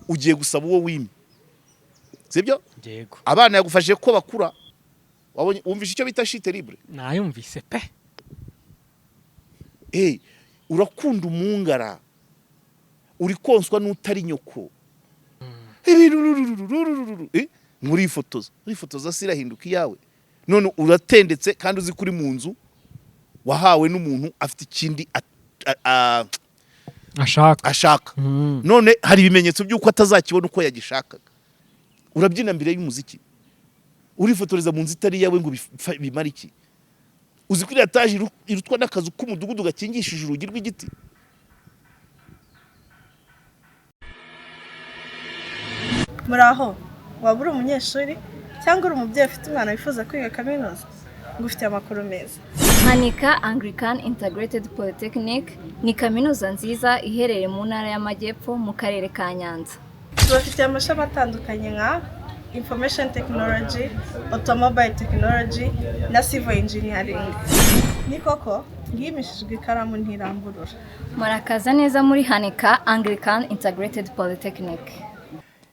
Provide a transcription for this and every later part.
ugiye gusaba uwo wimye sibyo yego abana yagufashije ko bakura wabonye umvisha icyo bita shite libre nayumvise pe urakunda umungara uri konswa n'utari nyoko muri ifotoza sirahinduka iyawe none uratendetse kandi uzi kuri mu nzu wahawe n'umuntu afite ikindi ashaka none hari ibimenyetso by'uko atazakibona uko yagishakaga urabyina mbere y'umuziki urifotoreza mu nzu itari yawe ngo bimara iki uzi kuri etaje irutwa n'akazu k'umudugudu gakingishije urugi rw'igiti muraho waba uri umunyeshuri cyangwa uri umubyeyi ufite umwana wifuza kwiga kaminuza ngo ufite amakuru meza Hanika Anglican Integrated Polytechnic ni kaminuza nziza iherereye mu ntara y'Amajyepfo mu karere ka Nyanza tubafitiye amashami atandukanye nka Information Technology, Automobile Technology na Civil Engineering. Ni koko yimishijwe ikaramu ntiramburura. Murakaza neza muri Hanika Anglican Integrated Polytechnic.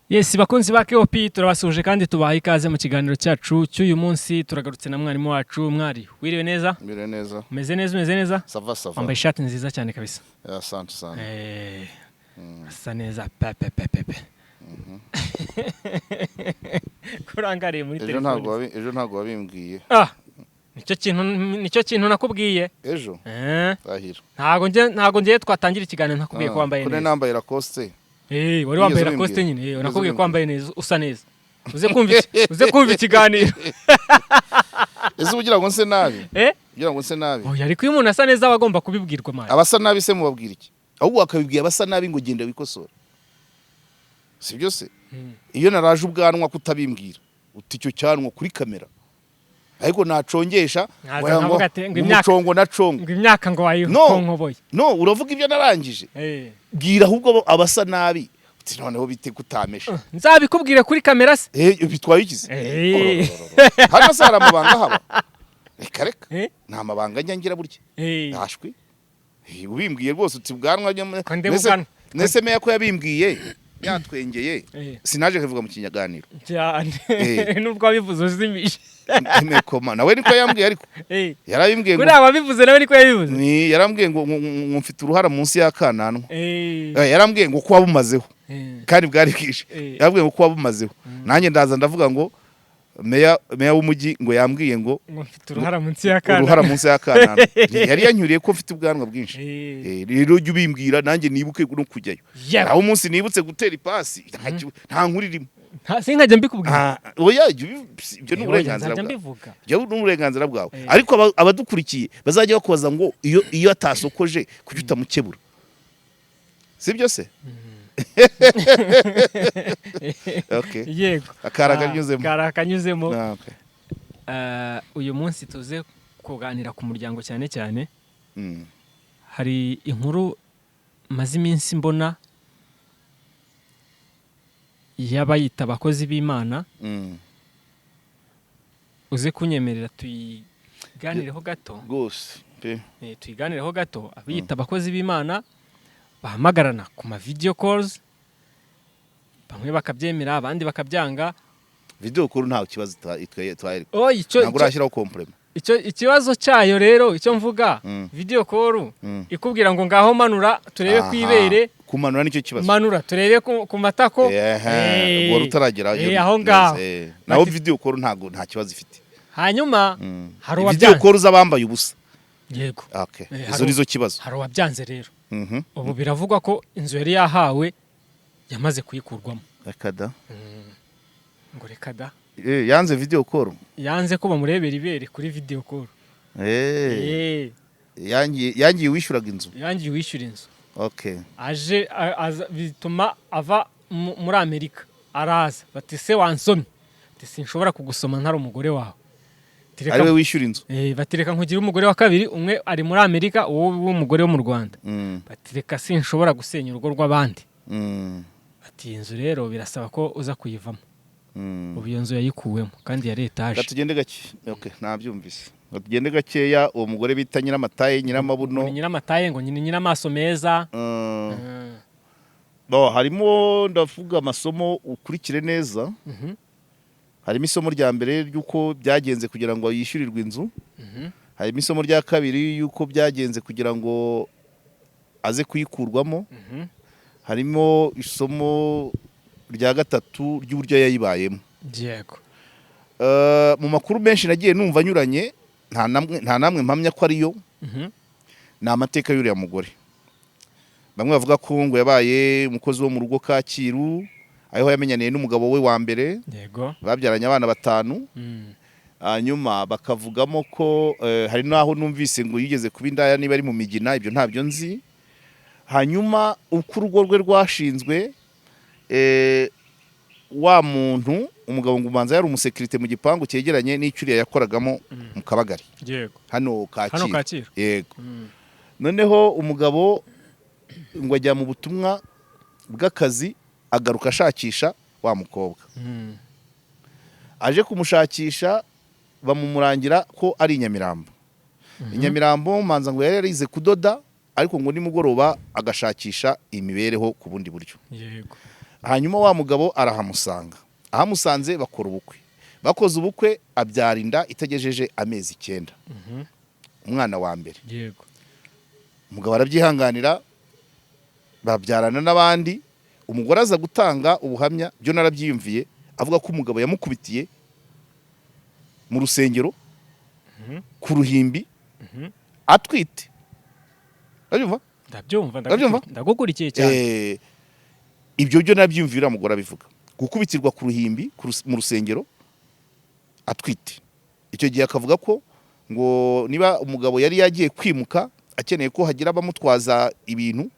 Yes, bakunzi ba KOP turabasuje kandi tubaha ikaze mu kiganiro cyacu cy'uyu munsi turagarutse na mwarimu wacu mwari. Wiriwe neza? Wiriwe neza. Umeze neza? Sava. Wambaye ishati nziza cyane kabisa. Asante sana. Asa neza pepe. Kurangariye muri telefone. Ejo ntago wabimbwiye. Nicyo kintu nakubwiye. Ejo? Ahira. Ntago ngiye twatangira ikiganiro nakubwiye ko wambaye neza. Kone nambaye Lacoste. Wari wambaye Lacoste nyine. Nakubwiye ko wambaye neza usa neza. Uze kumva ikiganiro. Ese ugira ngo nse nabi? Ugira ngo nse nabi. Oya ariko iyo umuntu asa neza abagomba kubibwirwa manje. Abasa nabi se mubabwira iki? Ahubwo akabibwiye abasa nabi ngo genda wikosora. Sibyo se? Iyo naraje ubwanwa kutabimbwira uti icyo cyanwa kuri kamera ariko nacongesha umucongo nacongo ngo imyaka ngo wayikonkoboye no uravuga ibyo narangije bwira ahubwo abasa nabi uti noneho bite kutamesha nzabikubwire kuri kamera se bitwaye ikize hano sara mabanga haba reka nta mabanga nyangira burya yashwe ubimbwiye rwose uti bwanwa nese meya ko yabimbwiye yatwengeye sinaje kuvuga mu kinyaganiro cyane nubwo wabivuze uzimisha Koma nawe niko yambwiye ariko yarabimbwiye ngo kuri ababivuze nawe niko yabivuze ni yarambwiye ngo mfite uruhara munsi y'akananwa yarambwiye ngo kuba bumazeho kandi bwari bwije yarambwiye ngo kuba bumazeho nanjye ndaza ndavuga ngo meya w'umujyi ngo yambwiye ngo mfite uruhara munsi y'akananwa yari yanyuriye ko mfite ubwanwa bwinshi rero jya ubimbwira nanjye nibuke no kujyayo aho umunsi nibutse gutera ipasi nta nkuru irimo sinkajya mbikubwira oya ibyo ni uburenganzira bwawe ibyo ni uburenganzira bwawe ariko abadukurikiye bazajya bakubaza ngo iyo atasokoje kuki utamukebura sibyo se okay yego akarakanyuzemo uyu munsi tuze kuganira ku muryango cyane hari inkuru maze iminsi mbona y'abayita abakozi b'Imana uze kunyemerera tuyiganireho gato rwose tuyiganireho gato abiyita abakozi b'Imana bahamagarana ku ma video calls bamwe bakabyemera abandi bakabyanga video call nta kibazo twari ntabwo urashyiraho compliment ikibazo cyayo rero icyo mvuga video call ikubwira ngo ngaho manura turebe kwibere kumanura nicyo kibazo manura turebe ku matako wari utaragera aho ngaho naho video call nta kibazo ifite hanyuma hari uwabyanze video call z'abambaye ubusa yego okay izo nizo kibazo hari uwabyanze rero ubu biravugwa ko inzu yari yahawe yamaze kuyikurwamo rekada ngo rekada yanze video call yanze ko bamurebera ibere kuri video call yangiye wishyuraga inzu yangiye wishyura inzu okay aje bituma ava muri Amerika araza bati se wansomye ati sinshobora kugusoma ntari umugore wawe ari we wishyura inzu batireka nkugira umugore wa kabiri umwe ari muri Amerika uwo w'umugore wo mu Rwanda batireka sinshobora gusenya urugo rw'abandi bati inzu rero birasaba ko uza kuyivamo ubu iyo nzu yayikuwemo kandi ya letaje gatugende gake okay nabyumvise gatugende gakeya uwo mugore bita Nyiramataye Nyiramabuno Nyiramataye ngo nyina amaso meza harimo ndavuga amasomo ukurikire neza. Harimo isomo rya mbere ry'uko byagenze kugira ngo yishyurirwe inzu. Harimo isomo rya kabiri y'uko byagenze kugira ngo aze kuyikurwamo. Harimo isomo rya gatatu ry'uburyo yayibayemo. Yego. Mu makuru menshi nagiye numva anyuranye nta namwe mpamya ko ariyo. Ni amateka y'uriya mugore. Bamwe bavuga ko ngo yabaye umukozi wo mu rugo Kacyiru, aho yamenyaniye n'umugabo we wa mbere. Yego. Babyaranye abana 5. Hanyuma bakavugamo ko hari naho numvise ngo yigeze kuba indaya niba ari mu Migina, ibyo ntabyo nzi. Hanyuma uko urugo rwe rwashinzwe, wa muntu umugabo ngo ubanza yari umusekirite mu gipangu cyegeranye n'icyuriya yakoragamo mu Kabagari. Yego. Hano Kacyiru. Yego. Noneho umugabo ngo ajya mu butumwa bw'akazi, agaruka ashakisha wa mukobwa. Aje kumushakisha bamumurangira ko ari Nyamirambo. Nyamirambo manza ngo yari yarize kudoda, ariko ngo nimugoroba agashakisha imibereho ku bundi buryo. Yego. Hanyuma wa mugabo arahamusanga. Ahamusanze bakora ubukwe. Bakoze ubukwe abyara inda itagejeje amezi 9. Umwana wa mbere. Yego. Umugabo arabyihanganira, babyarana n'abandi. Umugore aza gutanga ubuhamya, byo narabyiyumviye, avuga ko umugabo yamukubitiye mu rusengero ku ruhimbi atwite. Ndabyumva ndagukurikiye cyane. Ibyo byo nabyiyumvira umugore abivuga. Gukubitirwa ku ruhimbi mu rusengero atwite. Icyo gihe akavuga ko ngo niba umugabo yari yagiye kwimuka akeneye ko hagira abamutwaza ibintu,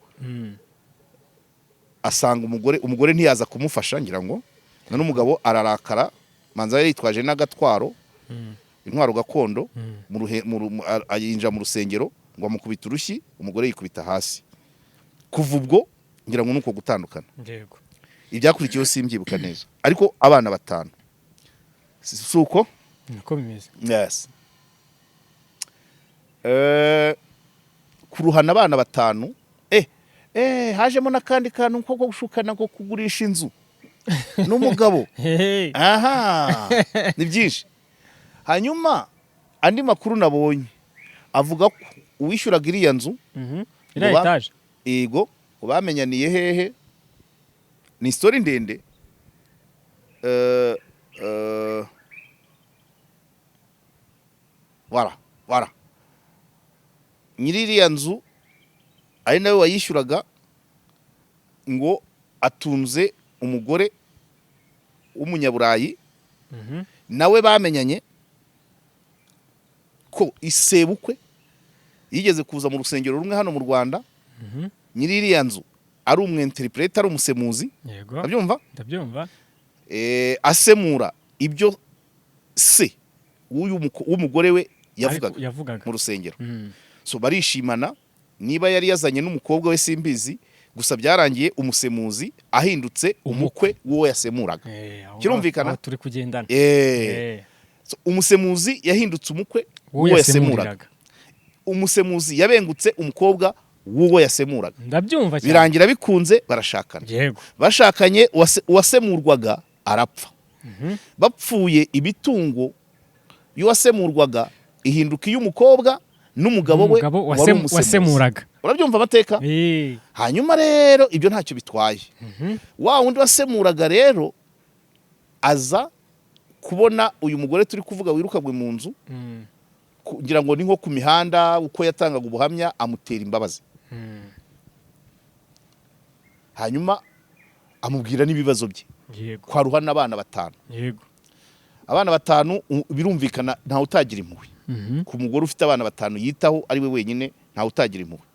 asanga umugore ntiyaza kumufasha, ngira ngo none umugabo ararakara, manza yari yitwaje n'agatwaro, intwaro gakondo, ayinja mu rusengero ngo amukubita urushyi, umugore yikubita hasi. Kuva ubwo ngira ngo nuko gutandukana. Yego. Ibyakurikiyeho simbyibuka neza, ariko abana 5. Suko niko bimeze. Yes. Kuruhana abana 5, hajemo nakandi kantu ko gushukana ko kugurisha inzu n'umugabo. Aha, ni byinshi. Hanyuma andi makuru nabonye avuga ko uwishyuraga iriya nzu, iriya etaje, yego, bamenyaniye hehe, ni story ndende. Wara nyiri iriya nzu ari nawe wayishyuraga, ngo atunze umugore w'umunyaburayi, nawe bamenyanye ko isebukwe yigeze kuza mu rusengero rumwe hano mu Rwanda. Nyiri iriya nzu ari umwinterprete, ari umusemuzi. Yego. Ndabyumva. Asemura ibyo se w'umugore we yavugaga mu rusengero. So barishimana, niba yari yazanye n'umukobwa we simbizi, gusa byarangiye umusemuzi ahindutse umukwe w'uwo yasemuraga. Kirumvikana? Turi kugendana. So umusemuzi yahindutse umukwe w'uwo yasemuraga. Umusemuzi yabengutse umukobwa w'uwo yasemuraga. Ndabyumva cyane. Birangira bikunze barashakana. Yego. Bashakanye uwasemurwaga arapfa. Bapfuye imitungo y'uwasemurwaga ihinduka iy'umukobwa n'umugabo we wasemuraga. Urabyumva amateka? Hanyuma rero ibyo ntacyo bitwaye. Wa wundi wasemuraga rero aza kubona uyu mugore turi kuvuga wirukagwe mu nzu, ngira ngo ni nko ku mihanda, uko yatangaga ubuhamya, amutera imbabazi. Hanyuma amubwira n'ibibazo bye. Yego. Kwa ruhana abana 5. Yego. Abana 5 birumvikana nta utagira impuhwe. Ku mugore ufite abana 5 yitaho ari we wenyine, nta utagira impuhwe.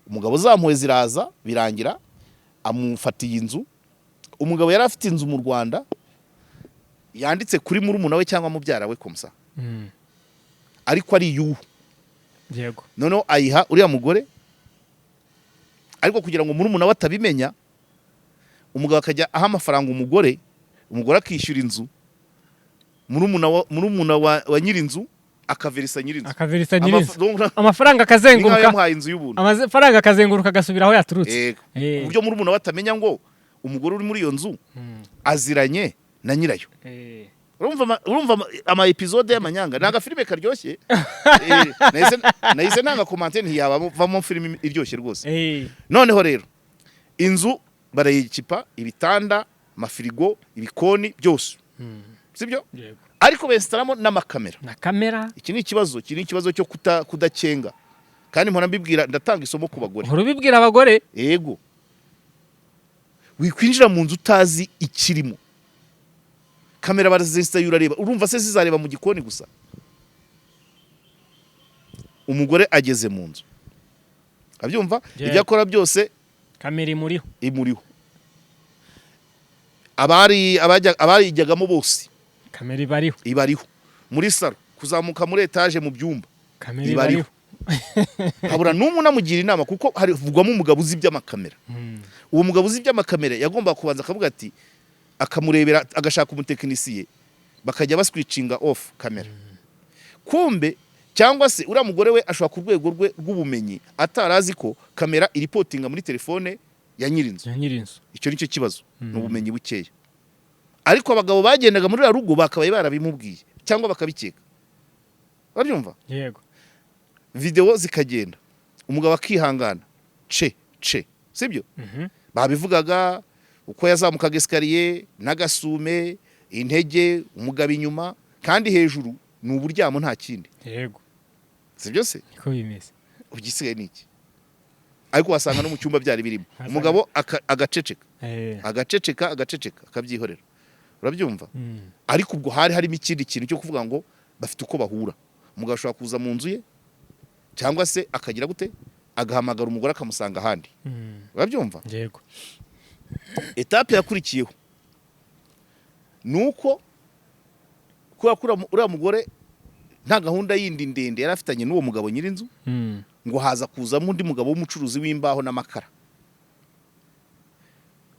Umugabo zampuwe ziraza, birangira amufatiye inzu. Umugabo yari afite inzu mu Rwanda, yanditse kuri murumuna we cyangwa mubyara we komsa. Ariko ari yu. Yego. Noneho ayiha uriya mugore, ariko kugira ngo murumuna we atabimenya, umugabo akajya aha amafaranga umugore akishyura inzu, murumuna wa nyiri inzu akaverisa nyirinzu amafaranga akazenguruka yamuhaye inzu y'ubuntu amafaranga akazenguruka agasubira aho yaturutse uburyo muri umuntu batamenya ngo umugore uri muri iyo nzu aziranye na nyirayo urumva ama episode y'amanyanga ni agafilime karyoshye nahise nanga komante ntiyabavamo filime iryoshye rwose noneho rero inzu barayikipa ibitanda amafirigo ibikoni byose sibyo ariko bestaramo n'amakamera na kamera iki ni ikibazo cyo kudacenga kandi mpora mbibwira ndatanga isomo ku bagore urubibwira abagore yego wikwinjira mu nzu utazi ikirimo kamera barazisita urareba urumva se zizareba mu gikoni gusa umugore ageze mu nzu abyumva ibyo akora byose kamera imuriho abarijyagamo bose kamera ibariho muri saro kuzamuka muri etaje mu byumba kamera ibariho habura n'umwe unamugira inama kuko havugwamo umugabo uzi iby'amakamera uwo mugabo uzi iby'amakamera yagomba kubanza akavuga ati akamurebera agashaka umutekinisiye bakajya baswitchinga off kamera kumbe cyangwa se uriya mugore we ashobora ku rwego rwe rw'ubumenyi atarazi ko kamera iripotinga muri telefone ya nyirinzu icyo nicyo kibazo ni ubumenyi bukeya ariko abagabo bagendaga muri rugo bakabaye barabimubwiye cyangwa bakabikeka urabyumva yego video zikagenda umugabo akihangana sibyo babivugaga uko yazamukaga escalier n'agasume intege umugabo inyuma kandi hejuru ni uburyamo nta kindi yego sibyo se niko bimeze ugisigaye niki ariko wasanga no mu cyumba byari birimo umugabo agaceceka akabyihorera urabyumva ariko ubwo harimo ikindi kintu cyo kuvuga ngo bafite uko bahura umugabo ashobora kuza mu nzu ye cyangwa se akagira gute agahamagara umugore akamusanga ahandi urabyumva yego etape yakurikiyeho nuko kubera uriya mugore nta gahunda yindi ndende yari afitanye n'uwo mugabo nyirinzu ngo haza kuzamo undi mugabo w'umucuruzi w'imbaho n'amakara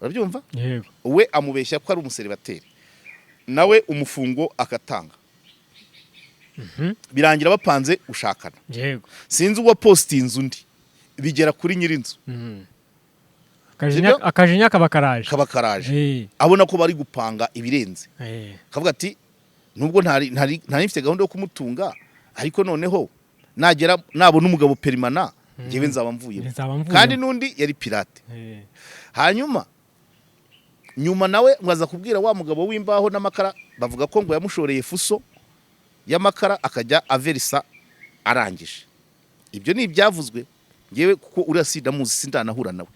urabyumva yego we amubeshya ko ari umuseribateri nawe umufungo akatanga birangira bapanze ushakana yego sinzi uwa postinze undi bigera kuri nyirinzu akajinya kabakaraje abona ko bari gupanga ibirenze akavuga ati nubwo ntari mfite gahunda yo kumutunga ariko noneho nagera nabona umugabo perimana ngewe nzaba mvuye kandi nundi yari pirate hanyuma nyuma nawe mwaza kubwira wa mugabo w'imbaho n'amakara bavuga ko ngo yamushoreye fuso y'amakara akajya averisa arangije ibyo ni ibyavuzwe ngewe kuko urasida muzi sindanahura nawe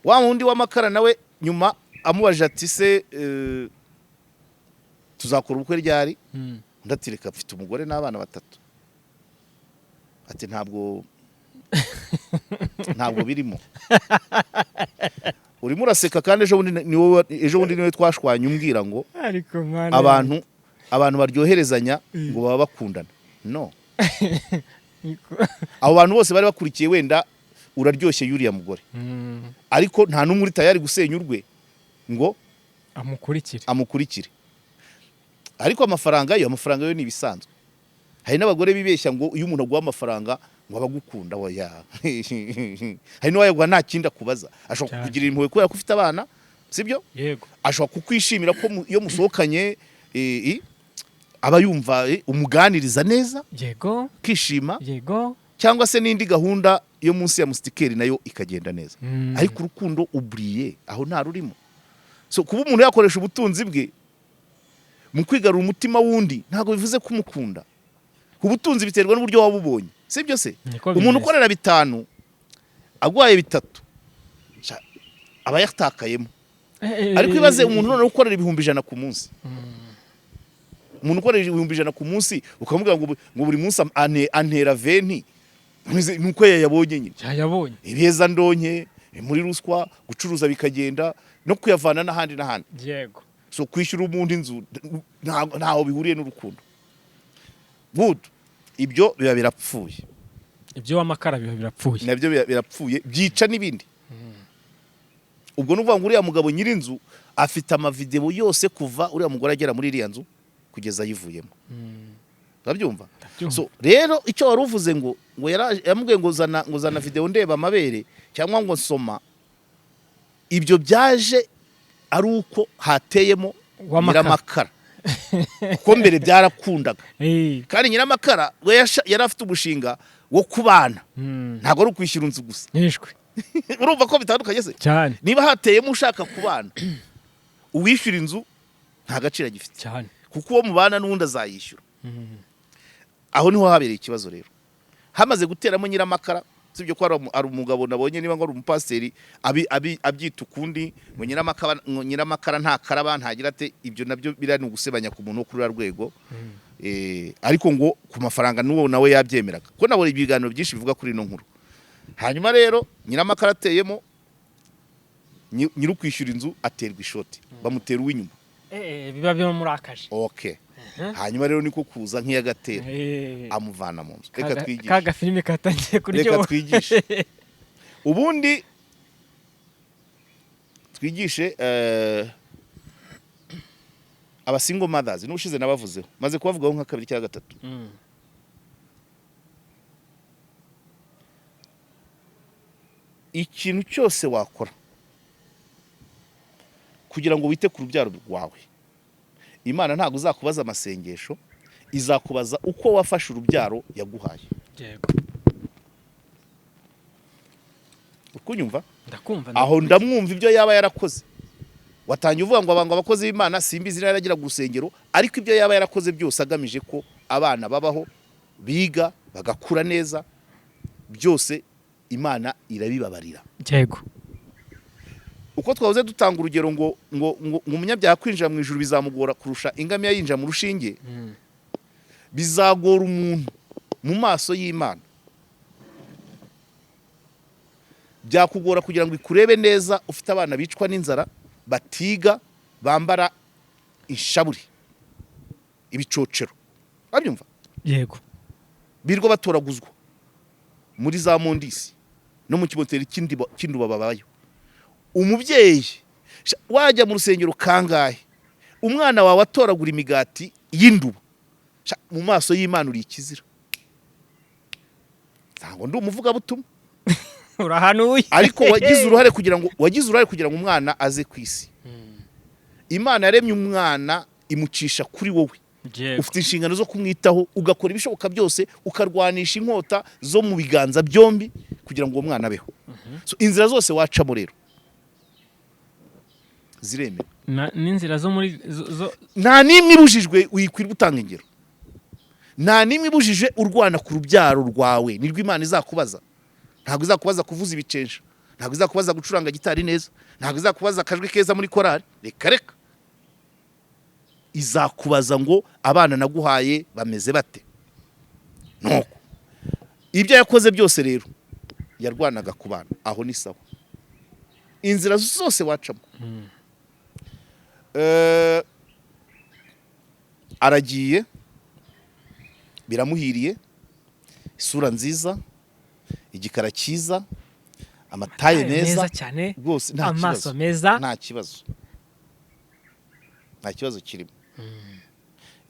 wa wundi w'amakara nawe nyuma amubajije ati se tuzakora ubukwe ryari ndatireka mfite umugore n'abana 3 ati ntabwo birimo urimo uraseka kandi ejo bundi niwe twashwanye umbwira ngo abantu baryoherezanya ngo baba bakundana no abo bantu bose bari bakurikiye wenda uraryoshye yuriya mugore ariko nta n'umwe uri tayari gusenya urwe ngo amukurikire ariko amafaranga yo ni ibisanzwe hari n'abagore bibeshya ngo iyo umuntu aguha amafaranga ngo abagukunda oya hari n'uwayaguha nta kindi akubaza ashobora kukugirira impuhwe kubera ko ufite abana sibyo yego ashobora kukwishimira ko iyo musohokanye aba yumva umuganiriza neza yego kishima yego cyangwa se n'indi gahunda yo munsi ya mustikeri nayo ikagenda neza ariko urukundo ubriye aho nta rurimo so kuba umuntu yakoresha ubutunzi bwe mu kwigarura umutima wundi ntago bivuze kumukunda ubutunzi biterwa n'uburyo wabubonye sibyo se umuntu ukorera 5 agwaye 3 aba yatakayemo ariko ibaze umuntu none ukorera 100 ku munsi umuntu ukorera 100 ku munsi ukamubwira ngo buri munsi antera 20 nuko yayabonye nyine yayabonye ibeza ndonke muri ruswa gucuruza bikagenda no kuyavana n'ahandi yego so kwishyura umuntu inzu ntaho bihuriye n'urukundo good ibyo biba birapfuye ibyo w'amakara biba birapfuye nabyo birapfuye byica n'ibindi ubwo nuvuga ngo uriya mugabo nyirinzu afite amavideo yose kuva uriya mugore agera muri iriya nzu kugeza yivuyemo urabyumva so rero icyo wari uvuze ngo yamubwiye ngo zana video ndeba amabere cyangwa ngo nsoma ibyo byaje ari uko hateyemo nyiramakara kuko mbere byarakundaga kandi nyiramakara we yari afite umushinga wo kubana ntabwo ari ukwishyura inzu gusa urumva ko bitandukanye se cyane niba hateyemo ushaka kubana uwishyura inzu nta gaciro gifite cyane kuko uwo mubana n'undi azayishyura aho niho habereye ikibazo rero hamaze guteramo nyiramakara sibyo ko ari umugabo nabonye niba ngo ari umupasiteri abyita ukundi ngo nyiramakara nta karaba ntagira ate ibyo nabyo birani gusebanya ku muntu wo kuri rwego ariko ngo ku mafaranga n'uwo nawe yabyemeraga ko nabona ibiganiro byinshi bivuga kuri ino nkuru hanyuma rero nyiramakara ateyemo nyirukwishyura inzu aterwa ishoti bamutera uw'inyuma biba bimurakaje okay hanyuma rero niko kuza nk'iyagatera amuvana mu nzu reka twigishe kaga filime katangiye kuryo reka twigishe ubundi twigishe aba single mothers n'ushize nabavuzeho maze kubavugaho nka kabiri cyangwa gatatu ikintu cyose wakora kugira ngo wite ku rubyaro rwawe Imana ntabwo uzakubaza amasengesho izakubaza uko wafashe urubyaro yaguhaye yego ukunyumva ndakumva aho ndamwumva ibyo yaba yarakoze watangiye uvuga ngo abakozi b'Imana simbizi naragira gusengero ariko ibyo yaba yarakoze byose agamije ko abana babaho biga bagakura neza byose Imana irabibabarira yego uko twavuze dutanga urugero ngo umunyabyaha kwinjira mu ijuru bizamugora kurusha ingamiya yinjira mu rushinge bizagora umuntu mu maso y'Imana byakugora kugira ngo ikurebe neza ufite abana bicwa n'inzara batiga bambara inshaburi ibicocero babyumva yego birwa batoraguzwa muri za mondisi no mu kiboteri cy'induba babayo umubyeyi wajya mu rusengero kangahe umwana wawe atoragura imigati y'induba mu maso y'Imana uri ikizira ntabwo ndi umuvuga butumwa urahanuye ariko wagize uruhare kugira ngo umwana aze ku isi Imana yaremye umwana imucisha kuri wowe ufite inshingano zo kumwitaho ugakora ibishoboka byose ukarwanisha inkota zo mu biganza byombi kugira ngo uwo mwana abeho so inzira zose wacamo rero ziremewe n'inzira zo muri nta nimwe ibujijwe wikwira gutanga ingero nta nimwe ibujije urwana ku rubyaro rwawe nirwo Imana izakubaza ntabwo izakubaza kuvuza ibicensha ntabwo izakubaza gucuranga gitari neza ntabwo izakubaza akajwi keza muri korari reka izakubaza ngo abana naguhaye bameze bate nuko ibyo yakoze byose rero yarwanaga ku bana aho ni sawa inzira zose wacamo aragiye biramuhiriye isura nziza igikara cyiza amataye meza cyane rwose amaso meza nta kibazo kirimo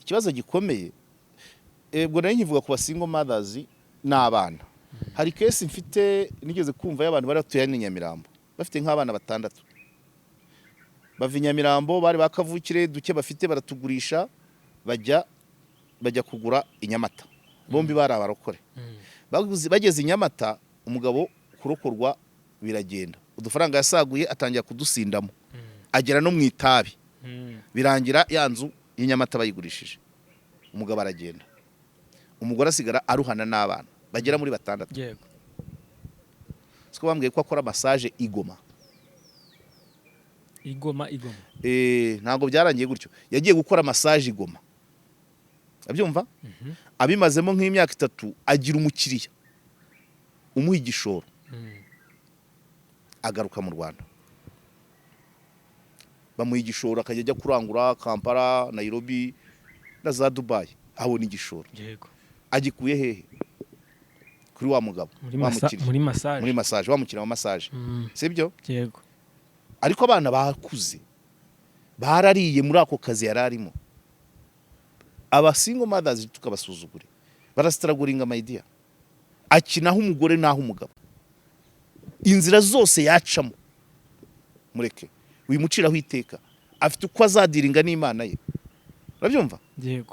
ikibazo gikomeye ubwo nari nkivuga ku basingle mothers n'abana hari case mfite nigeze kumva y'abantu bari batuye ni Nyamirambo bafite nk'abana 6 bava Nyamirambo bari bakavukire duke bafite baratugurisha bajya kugura inyamata bombi bari abarokore bageze inyamata umugabo kurokorwa biragenda udufaranga yasaguye atangira kudusindamo agera no mu itabi birangira yanzu y'inyamata bayigurishije umugabo aragenda umugore asigara aruhana n'abana bagera muri 6 yego siko bambwiye ko akora massage igoma ntago byarangiye gutyo yagiye gukora massage igoma abyumva abimazemo nk'imyaka 3 agira umukiriya umuha igishoro agaruka mu Rwanda bamuha igishoro akajya ajya kurangura Kampala Nairobi na za Dubai abona igishoro yego agikuye hehe kuri wa mugabo muri massage wamukira wa massage sibyo yego ariko abana bakuze barariye muri ako kazi yararimo aba single mothers tukabasuzugure barasitaraguringa my dear akinaho umugore naho umugabo inzira zose yacamo mureke wimuciraho iteka afite uko azadiringa n'Imana ye urabyumva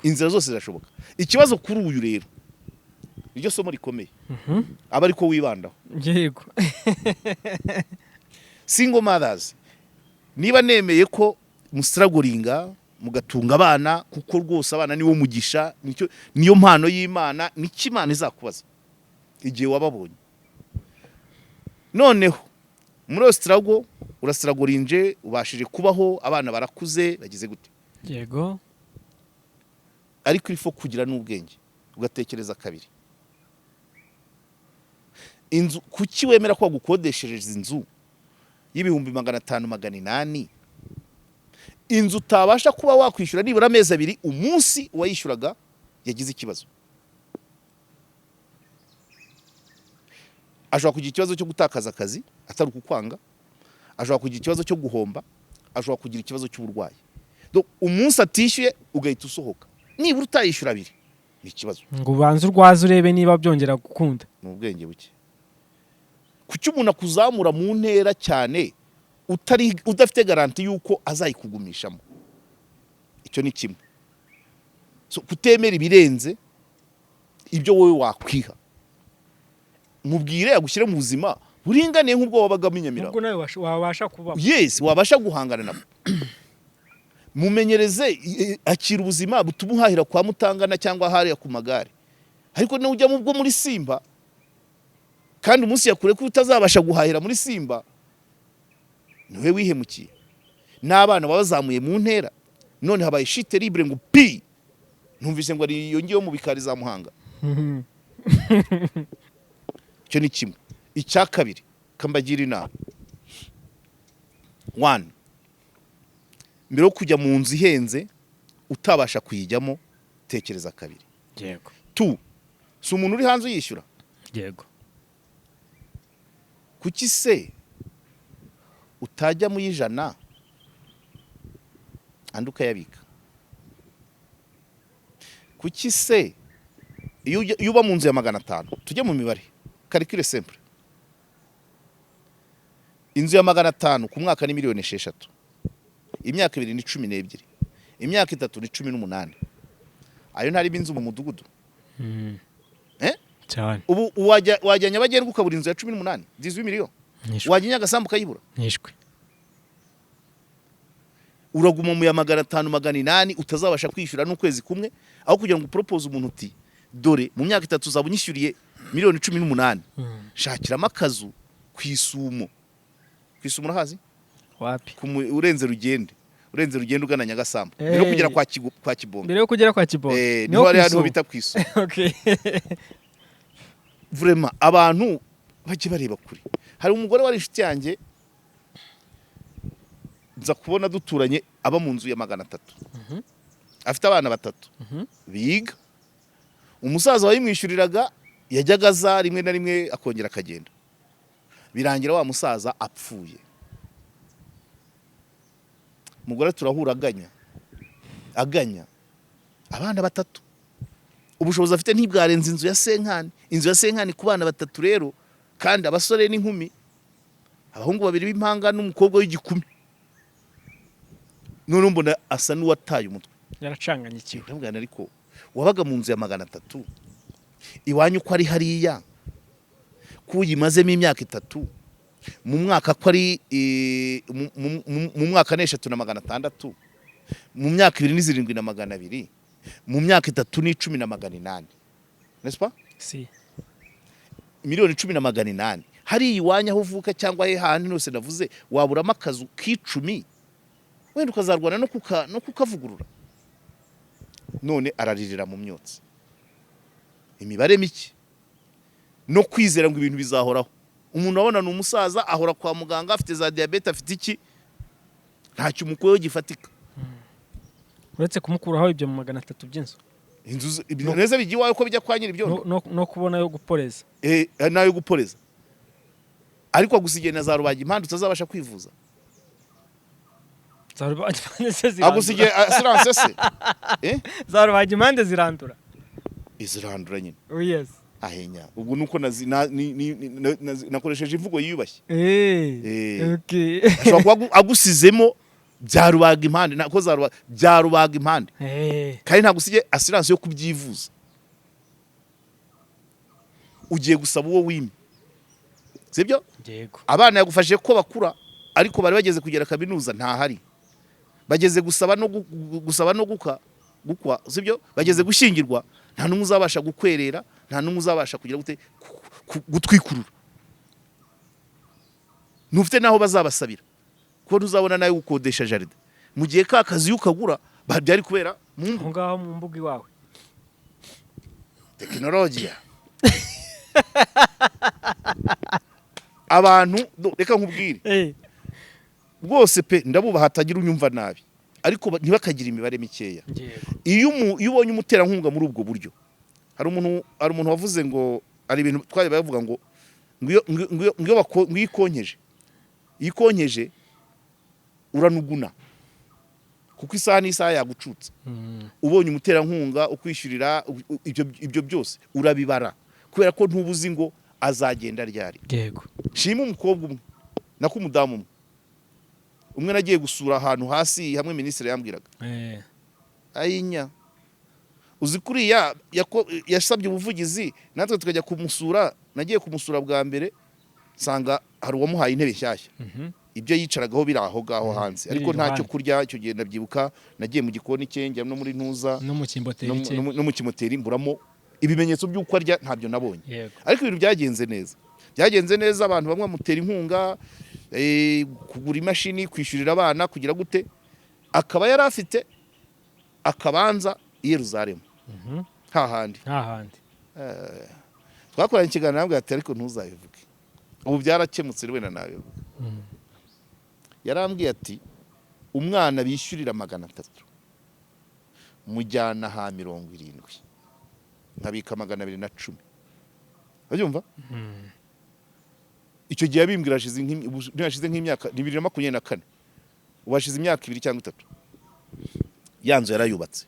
inzira zose zirashoboka ikibazo kuri uyu rero iryo somo rikomeye aba ariko wibandaho yego single mothers niba nemeye ko musitaraguringa mugatunga abana kuko rwose abana niwo mugisha niyo mpano y'Imana niki Imana izakubaza igihe wababonye noneho muri Australia urasitaragurinje ubashije kubaho abana barakuze bagize gute yego ariko ifo kugira n'ubwenge ugatekereza kabiri inzu kuki wemera ko gukodesheje inzu y'ibihumbi 500-800 inzu utabasha kuba wakwishyura nibura amezi 2 umunsi wayishyuraga yagize ikibazo ashobora kugira ikibazo cyo gutakaza akazi atari ukukwanga ashobora kugira ikibazo cyo guhomba ashobora kugira ikibazo cy'uburwayi umunsi atishyuye ugahita usohoka nibura utayishyura 2 ni ikibazo ngo ubanze urwaze urebe niba byongera gukunda ni ubwenge buke kuki umuntu akuzamura mu ntera cyane udafite garanti yuko azayikugumishamo icyo ni kimwe kutemera ibirenze ibyo wowe wakwiha mubwire agushyire mu buzima buringaniye nk'ubwo wabagamo Nyamirambo ubwo nawe wabasha kuba yes wabasha guhangana nabo mumenyereze akira ubuzima butuma uhahira kwa Mutangana cyangwa hariya ku magare ariko ne ujya mu bwo muri Simba kandi umunsi yakure ko utazabasha guhahira muri Simba niwe wihemukiye n'abana babazamuye mu ntera none habaye shite libre ngo pi ntumvise ngo ari yongiye mu bikari za Muhanga cyo ni kimwe icya kabiri kambagira inama 1 mbere yo kujya mu nzu ihenze utabasha kuyijyamo tekereza kabiri yego 2 si umuntu uri hanze yishyura yego kuki se utajya mu 100 anduka yabika kuki se iyo uba mu nzu ya 500 tujye mu mibare calcule simple inzu ya 500 ku mwaka ni miliyoni 6 imyaka 2 ni 12 imyaka 3 ni 18 ayo ntari binzu mu mudugudu cyane ubu wajya Nyabagendwa ukabura inzu ya 18 18 miliyoni wajya Nyagasambu kayibura nishwe uraguma mu ya 500-800 utazabasha kwishyura n'ukwezi kumwe aho kugira ngo propose umuntu uti dore mu myaka 3 uzaba unyishyuriye miliyoni 18 shakiramo akazu kwisumo urahazi wapi urenze rugende ugana Nyagasambu mbere kugera kwa Kibongo mbere yo kugera kwa Kibongo niho ari hano bita kwisumo okay vraiment abantu bajye bareba kuri hari umugore wari inshuti yanjye nza kubona duturanye aba mu nzu ya 300 afite abana 3 biga umusaza wayimwishyuriraga yajyaga za rimwe na rimwe akongera akagenda birangira wa musaza apfuye umugore turahura aganya abana 3 ubushobozi afite ntibwarenze inzu ya senkani ku bana 3 rero kandi abasore n'inkumi abahungu 2 b'impanga n'umukobwa w'igikumi none mbona asa n'uwataye umutwe yaracanganye ikiwe ndabwira ariko wabaga mu nzu ya 300 iwanyu ko ari hariya kuyimazemo imyaka 3 mu mwaka ko ari mu mwaka 3,600 mu myaka 2,700 mu myaka 3,10,800 n'est-ce pas si miliyoni 10,800 hari iwanyu aho uvuka cyangwa he handi nose navuze waburamo akazu k'10 wenda ukazarwana no kukavugurura none araririra mu myotsi imibare mike no kwizera ngo ibintu bizahoraho umuntu abona ni umusaza ahora kwa muganga afite za diabete afite iki ntacyo umukoyo gifatika uretse kumukuraho ibyo mu 300 by'inzu inzu neza bigiwayo ko bijya kwa nyiri byo no kubona yo guporeza nayo guporeza ariko gusigena za rubaga impande utazabasha kwivuza agusigiye assurance se za Rubagimpande zirandura izirandura nyine yes ahenya ubwo nuko nakoresheje imvugo yiyubashye okay ashobora kuba agusizemo bya Rubagimpande nako bya Rubagimpande kandi ntagusigiye assurance yo kubyivuza ugiye gusaba uwo wimi sibyo yego abana yagufashije ko bakura ariko bari bageze kugera kaminuza ntahari bageze gusaba no gukwa sibyo bageze gushingirwa nta numwe uzabasha gukwerera nta numwe uzabasha kugira gute gutwikurura nufite naho bazabasabira ko ntuzabona nawe gukodesha jaride mu gihe ka kazi ukagura byari kubera mu ngaho mu mbuga iwawe tekinolojiya abantu reka nkubwire rwose pe ndabubaha hatagira unyumva nabi ariko ntibakagira imibare mikeya iyo ubonye umuterankunga muri ubwo buryo hari umuntu wavuze ngo ari ibintu twari bavuga ngo ikonkeje uranuguna kuko isaha n'isaha yagucutse ubonye umuterankunga ukwishyurira ibyo byose urabibara kubera ko ntubuzi ngo azagenda ryari yego shima umukobwa umwe nako umudamu umwe nagiye gusura ahantu hasi hamwe minisitiri yambwiraga ayinya uzi kuriya yasabye ubuvugizi natwe tukajya kumusura nagiye kumusura bwa mbere sanga hari uwamuhaye intebe nshyashya ibyo yicaragaho biri aho gaho hanze ariko ntacyo kurya icyo gihe ndabyibuka nagiye mu gikoni cye njya no muri ntuza no mu kimoteri mburamo ibimenyetso by'uko arya ntabyo nabonye ariko ibintu byagenze neza abantu bamwe bamutera inkunga kugura imashini kwishyurira abana kugira gute akaba yari afite akabanza i Yerusalemu hahandi twakoranye ikiganiro nabwo ati ariko ntuzabivuge ubu byarakemutse wenda nabivuga yarambwiye ati umwana bishyurira 300 mujyana ha 70 nkabika 210 abyumva icyo gihe yabimbwira hashize nk'imyaka 2024 ubashize imyaka 2 cyangwa 3 yanzu yarayubatse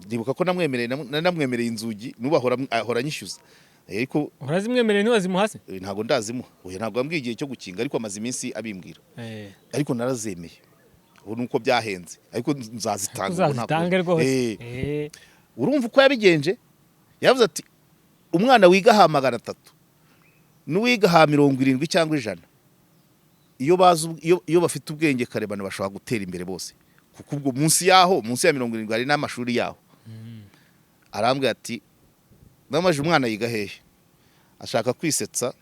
ndibuka ko namwemereye inzugi ahora nyishyuza ariko urazimwemereye ntiwazimuhase ntago ndazimuha ntabwo ambwiye igihe cyo gukinga ariko amaze iminsi abimbwira ariko narazemeye ubu nuko byahenze ariko nzazitange rwose urumva uko yabigenje yavuze ati umwana wiga ha 300 n'uwiga ha 70 cyangwa 100 iyo bafite ubwenge karebana bashobora gutera imbere bose kuko ubwo munsi ya 70 hari n'amashuri yaho arambwira ati namaje umwana yiga hehe ashaka kwisetsa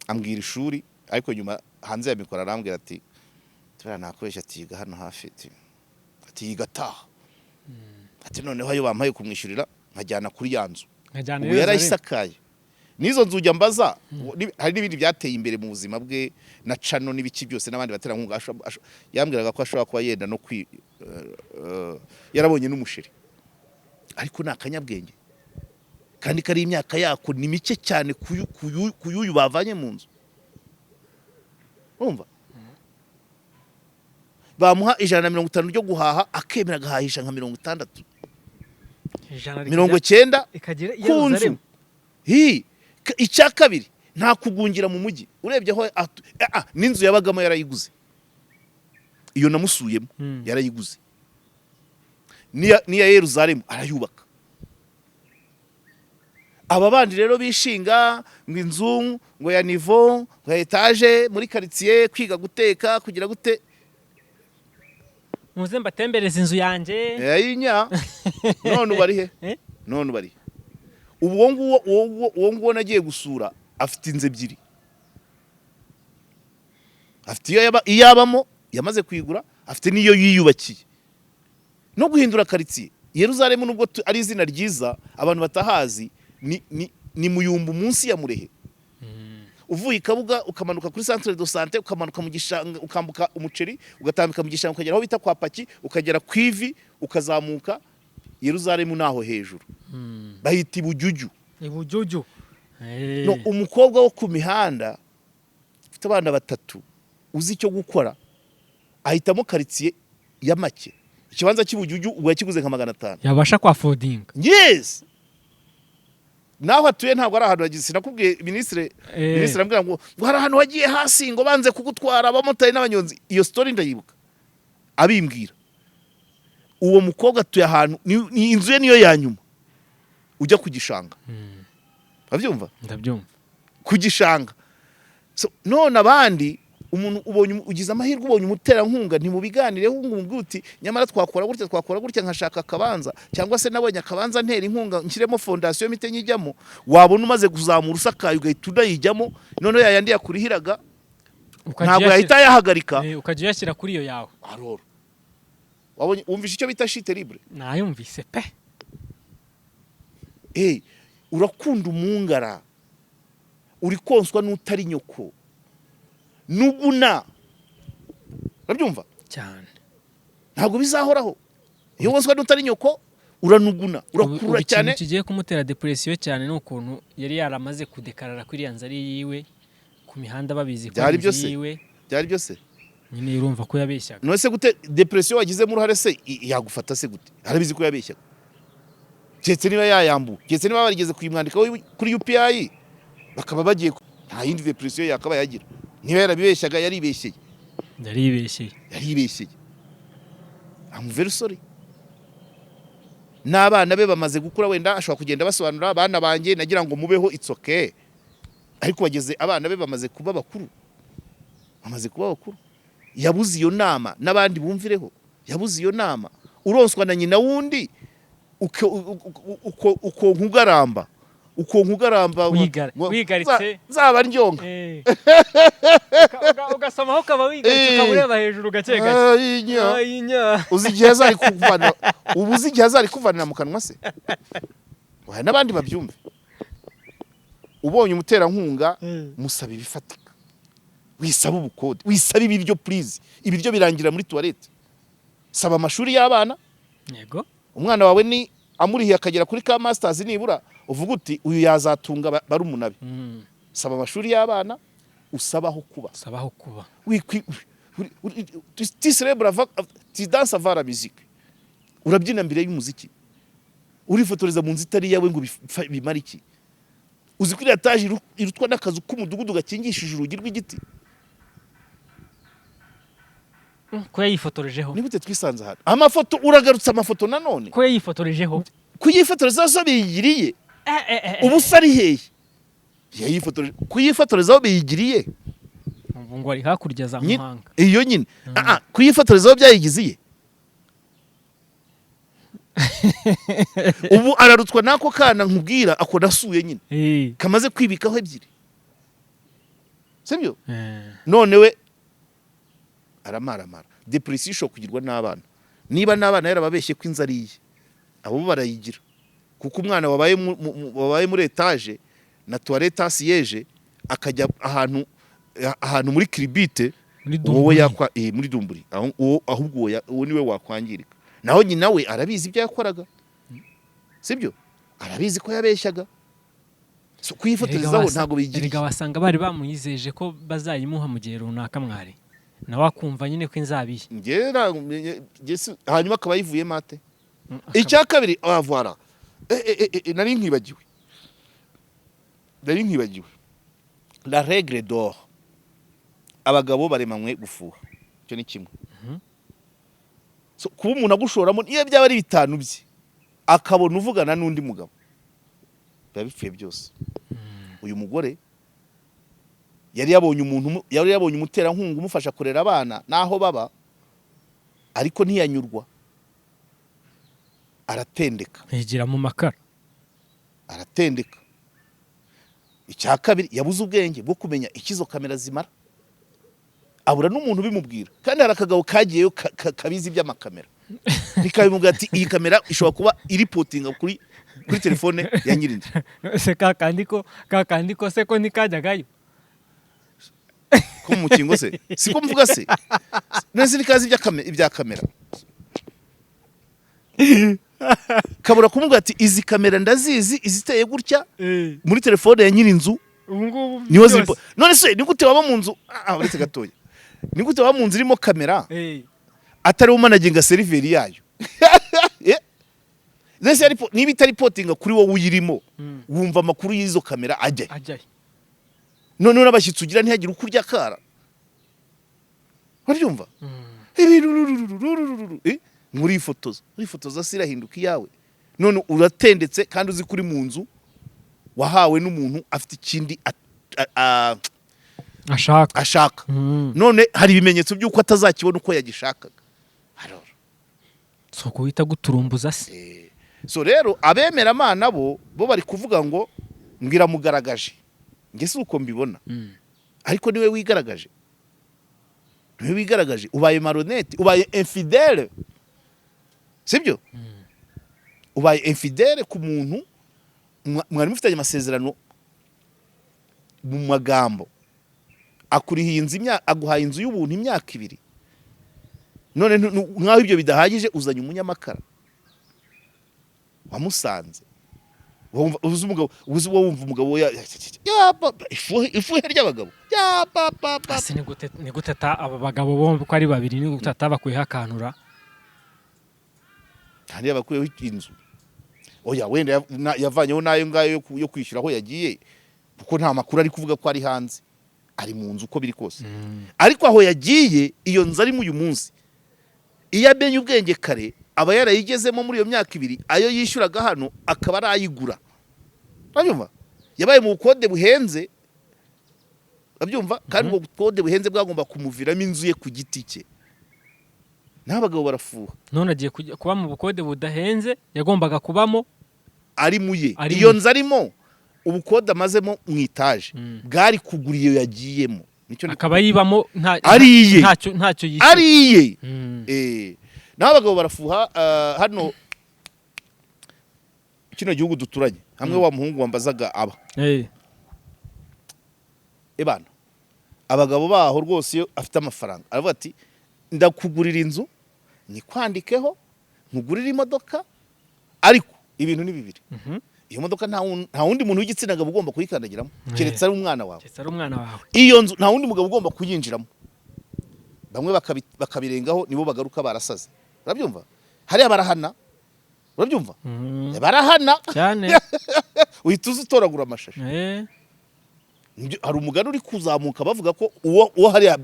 ambwira ishuri ariko nyuma hanze ya mikoro arambwira ati tubara nakoresha ati yiga hano hafi ati yiga taha ati noneho ayo bampaye kumwishyurira nkajyana kuri yanzu ubu yarayisakaye nizo nzujya mbaza hari n'ibindi byateye imbere mu buzima bwe na cano n'ibiki byose n'abandi baterankunga yambwiraga ko ashobora kuba yenda no yarabonye n'umusheri ariko ni akanyabwenge kandi kari imyaka yako ni mike cyane kuyuyu bavanye mu nzu urumva bamuha 150 ryo guhaha akemera agahahisha nka 60 90 ikagira ku nzu icya kabiri nta kugungira mu mujyi urebye aho n'inzu yabagamo yarayiguze iyo namusuyemo yarayiguze niya Yerusalemu arayubaka aba bandi rero bishinga ngo inzu ngo ya nivo ngo etage muri quartier kwiga guteka kugira gute muze mbatembereza inzu yanjye yayinya none ubari he none ubari uwo nguwo nagiye gusura afite inzu ebyiri afite iyabamo yamaze kwigura afite niyo yiyubakiye no guhindura quartier Yerusalemu nubwo ari izina ryiza abantu batahazi ni muyumbu munsi ya Murehe uvuye Kabuga ukamanuka kuri centre de santé ukamanuka mu gishanga ukambuka umuceri ugatambika mu gishanga ukagera aho bita kwa Paki ukagera kwivi ukazamuka Yerusalemu naho hejuru bahita ibujuju no umukobwa wo ku mihanda ufite abana 3 uzi icyo gukora ahitamo quartier ya make ikibanza cy'Ibujuju ubwo yakiguze nka 500 yabasha kwa folding. Yes, naho atuye ntabwo ari ahantu yagize. Nakubwiye ministre ambwira ngo hari ahantu wagiye hasi ngo banze kugutwara abamotari n'abanyonzi. Iyo story ndayibuka abimbwira. Uwo mukobwa atuye ahantu ni inzu ye niyo ya nyuma ujya ku gishanga. Abyumva? Ndabyumva. Ku gishanga. So none abandi umuntu ubonye ugize amahirwe ubonye umuterankunga ntimubiganireho ngo uti nyamara twakora gutya nkashaka akabanza cyangwa se nabonye akabanza ntera inkunga nshyiremo fondation mite nyijyamo, wabona umaze kuzamura usakaye ugahita udayijyamo, none yayandi yakurihiraga ntabwo yahita yahagarika ukajya yashyira kuri iyo yawe. Aroro wabonye umvisha icyo bita chute libre? Nayumvise pe. Urakunda umungara uri konswa n'utari nyoko nuguna. Urabyumva cyane? Ntabwo bizahoraho. Iyo wonswa n'utari nyoko uranuguna, urakurura cyane. Kigiye kumutera depression cyane n'ukuntu yari yaramaze kudekarara kuri yanzari yiwe ku mihanda babizi ko yiwe. Byari byose nyine urumva ko yabeshyaga. No se gute depression wagize mu ruhare se yagufata se gute? Arabizi ko yabeshyaga. Cyetse niba yayambu, cyetse niba barigeze kuyimwandika kuri UPI bakaba bagiye nta yindi depression yakaba yagira. Niba yarabibeshyaga yaribeshyeye. I'm very sorry. N'abana be bamaze gukura wenda ashobora kugenda basobanura abana banjye nagira ngo mubeho it's okay. Ariko wageze abana be bamaze kuba bakuru. Yabuze iyo nama n'abandi bumvireho. Yabuze iyo nama. Uronswa na nyina wundi uko nkugaramba. Wigaritse zaba ryonga. Ugasamaho kaba wigaritse ukabureba hejuru gake gake. Uzigiye azari kuvana. Ubuzigiye azari kuvanira mu kanwa se. Wahe nabandi babyumve. Ubonye umuterankunga musaba ibifatika. Wisaba ubukode, wisaba ibiryo please. Ibiryo birangira muri toilette. Saba amashuri y'abana. Yego. Umwana wawe ni amurihiye akagera kuri ka masters nibura uvuga uti uyu yazatunga bari umunabi. Saba amashuri y'abana, usabaho kuba. Tu célèbres tu danses avant la musique. Urabyina mbere y'umuziki. Urifotoreza mu nzitari yawe ngo bimara iki? Uzi ko irataje irutwa n'akazu k'umudugudu gakingishije urugi rw'igiti. Ko yayifotorejeho. Ni gute twisanze hano? Amafoto uragarutse amafoto nanone. Ko yayifotorejeho. Kuyifotoreza zo biyigiriye. Ubusari hehe? Yayifotoreje. Kuyifotoreza zo biyigiriye. Ngo ari hakurya za muhanga. Iyo nyine. Kuyifotoreza zo byayigiziye. Ubu ararutwa nako kana nkubwira ako nasuye nyine. Kamaze kwibikaho ebyiri. Sibyo? None we aramaramara. Depression ishobora kugirwa n'abana. Niba n'abana yarababeshye ko inzariye abo barayigira. Kuko umwana wabaye muri etage na toilette asiyeje akajya ahantu muri kiribite wowe yakwa muri dumburi ahubwo uwo niwe wakwangirika. Naho nyina we arabizi ibyo yakoraga. Sibyo? Arabizi ko yabeshyaga. So kuyifotorezaho ntago bigira. Erega wasanga bari bamuyizeje ko bazayimuha mu gihe runaka mwari. Na wakumva nyine ko inzabiye. Ngera hanyuma akaba yivuye mate. Icya kabiri voilà. Nari nkibagiwe. La règle d'or. Abagabo baremanywe gufuha. Cyo ni kimwe. So kuba umuntu agushoramo iyo byaba ari bitanu bye akabona uvugana n'undi mugabo babipfuye byose. Uyu mugore yari yabonye umuterankunga umufasha kurera abana naho baba ariko ntiyanyurwa. Aratendeka. Yigira mu makara. Aratendeka. Icya kabiri yabuze ubwenge bwo kumenya ikizo kamera zimara. Abura n'umuntu bimubwira. Kandi hari akagabo kagiyeyo kabizi by'amakamera. Nikabimubwira ati iyi kamera ishobora kuba iripotinga kuri telefone ya nyirinzi. Se kakandi ko se ko nikajagayo. Ko mukingo se. Siko mvuga se. Nese nikazi ibya kamera. Kabura kumubwira ati izi kamera ndazizi iziteye gutya muri telefone ya nyirinzu. Ubungubu niho zipo. None se ni gute waba mu nzu uretse gatoya. ni gute waba mu nzu irimo kamera atari umanaginga seriveri yayo niba itari potinga kuri wowe uyirimo wumva amakuru y'izo kamera ajyayo none n'abashyitsi ugira ntihagire uko urya kara urabyumva murifotoza sirahinduka iyawe none uratendetse kandi uzi kuri mu nzu wahawe n'umuntu afite ikindi ashaka none hari ibimenyetso by'uko atazakibona uko yagishakaga so kuhita guturumbuza se so rero abemeramana bo bari kuvuga ngo mbwira mugaragaje nge si uko mbibona ariko niwe wigaragaje ubaye maronete ubaye infidèle sibyo ubaye infidèle ku muntu mwari mufitanye amasezerano mu magambo akurihiye inzu aguhaye inzu y'ubuntu imyaka 2 none nkaho ibyo bidahagije uzanye umunyamakara wamusanze wumva umugabo ifuhe ry'abagabo ni gute aba bagabo bombi ko ari babiri ni gute atabakuyeho akantura kandi yabakuyeho inzu oya wenda yavanyeho nayo ngayo yo kwishyura aho yagiye kuko nta makuru ari kuvuga ko ari hanze ari mu nzu uko biri kose ariko aho yagiye iyo nzu ari mu uyu munsi iyo amenye ubwenge kare aba yarayigezemo muri iyo myaka 2 ayo yishyuraga hano akaba arayigura urabyumva yabaye mu bukode buhenze urabyumva kandi ubwo bukode buhenze bwagomba kumuviramo inzu ye ku giti cye n'abagabo barafuha none agiye kuba mu bukode budahenze yagombaga kubamo ari muye iyo nzu arimo ubukode amazemo mu itaje bwari kugura iyo yagiyemo akaba yibamo ntacyo yishyura ariye n'abagabo barafuha hano kino gihugu duturanye hamwe wa muhungu wambazaga ebana abagabo baho rwose iyo afite amafaranga aravuga ati ndakugurira inzu nyikwandikeho nkugurira imodoka ariko ibintu ni bibiri iyo modoka nta wundi muntu w'igitsina gabo ugomba kuyikandagiramo keretse ari umwana wawe iyo nzu nta wundi mugabo ugomba kuyinjiramo bamwe bakabirengaho nibo bagaruka barasaze urabyumva hariya barahana urabyumva barahana cyane uhita utoragura amashashi hari umugani uri kuzamuka bavuga ko uwo hariya